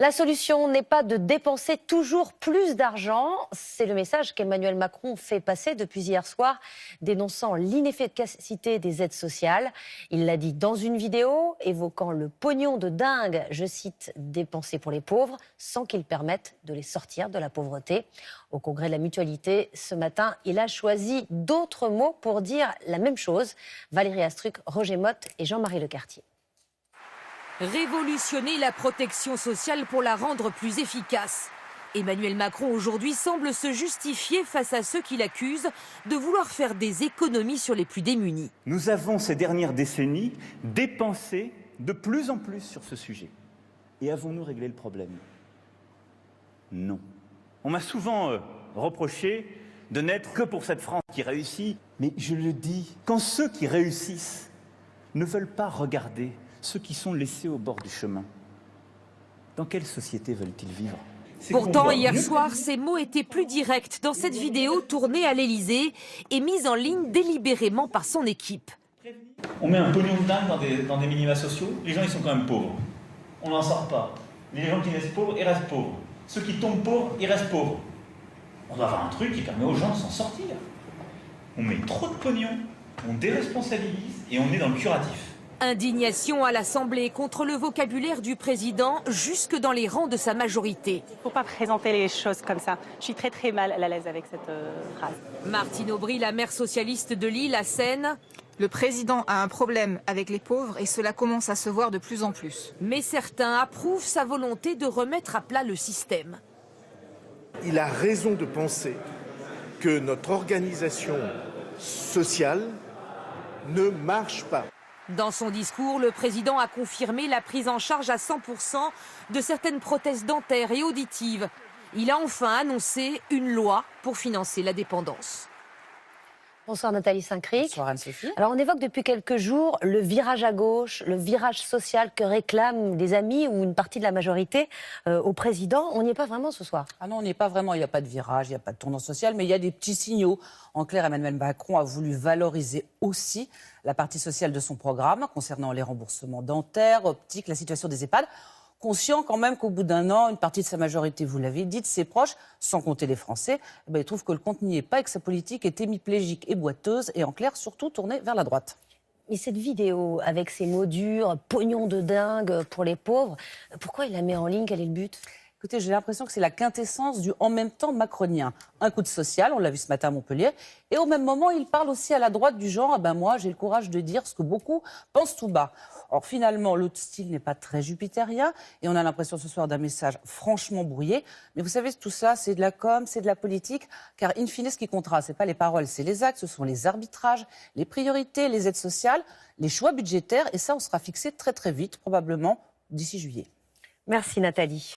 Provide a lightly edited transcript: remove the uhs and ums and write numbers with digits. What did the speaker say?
La solution n'est pas de dépenser toujours plus d'argent. C'est le message qu'Emmanuel Macron fait passer depuis hier soir, dénonçant l'inefficacité des aides sociales. Il l'a dit dans une vidéo, évoquant le pognon de dingue, je cite, dépensé pour les pauvres, sans qu'ils permettent de les sortir de la pauvreté. Au congrès de la Mutualité, ce matin, il a choisi d'autres mots pour dire la même chose. Valérie Astruc, Roger Motte et Jean-Marie Lecartier. Révolutionner la protection sociale pour la rendre plus efficace. Emmanuel Macron aujourd'hui semble se justifier face à ceux qui l'accusent de vouloir faire des économies sur les plus démunis. Nous avons ces dernières décennies dépensé de plus en plus sur ce sujet. Et avons-nous réglé le problème? Non. On m'a souvent reproché de n'être que pour cette France qui réussit. Mais je le dis, quand ceux qui réussissent ne veulent pas regarder ceux qui sont laissés au bord du chemin, dans quelle société veulent-ils vivre? Pourtant, hier soir, ces mots étaient plus directs dans cette vidéo tournée à l'Élysée et mise en ligne délibérément par son équipe. On met un pognon de dingue dans des minima sociaux, les gens ils sont quand même pauvres. On n'en sort pas. Les gens qui restent pauvres, ils restent pauvres. Ceux qui tombent pauvres, ils restent pauvres. On doit avoir un truc qui permet aux gens de s'en sortir. On met trop de pognon, on déresponsabilise et on est dans le curatif. Indignation à l'Assemblée contre le vocabulaire du président jusque dans les rangs de sa majorité. Il ne faut pas présenter les choses comme ça. Je suis très mal à l'aise avec cette phrase. Martine Aubry, la maire socialiste de Lille, à Seine. Le président a un problème avec les pauvres et cela commence à se voir de plus en plus. Mais certains approuvent sa volonté de remettre à plat le système. Il a raison de penser que notre organisation sociale ne marche pas. Dans son discours, le président a confirmé la prise en charge à 100% de certaines prothèses dentaires et auditives. Il a enfin annoncé une loi pour financer la dépendance. Bonsoir Nathalie Saint-Cric. Bonsoir Anne-Sophie. Alors on évoque depuis quelques jours le virage à gauche, le virage social que réclament des amis ou une partie de la majorité au président. On n'y est pas vraiment ce soir. Ah non, on n'y est pas vraiment. Il n'y a pas de virage, il n'y a pas de tournant social, mais il y a des petits signaux. En clair, Emmanuel Macron a voulu valoriser aussi la partie sociale de son programme concernant les remboursements dentaires, optiques, la situation des EHPAD. Conscient quand même qu'au bout d'un an, une partie de sa majorité, vous l'avez dit, de ses proches, sans compter les Français, il trouve que le compte n'y est pas et que sa politique est hémiplégique et boiteuse et en clair surtout tournée vers la droite. Mais cette vidéo avec ces mots durs, pognon de dingue pour les pauvres, pourquoi il la met en ligne? Quel est le but? Écoutez, j'ai l'impression que c'est la quintessence du en même temps macronien. Un coup de social, on l'a vu ce matin à Montpellier, et au même moment, il parle aussi à la droite du genre « moi, j'ai le courage de dire ce que beaucoup pensent tout bas ». Or, finalement, l'autre style n'est pas très jupitérien, et on a l'impression ce soir d'un message franchement brouillé. Mais vous savez, tout ça, c'est de la com, c'est de la politique, car in fine, ce qui comptera, ce n'est pas les paroles, c'est les actes, ce sont les arbitrages, les priorités, les aides sociales, les choix budgétaires, et ça, on sera fixé très très vite, probablement d'ici juillet. Merci Nathalie.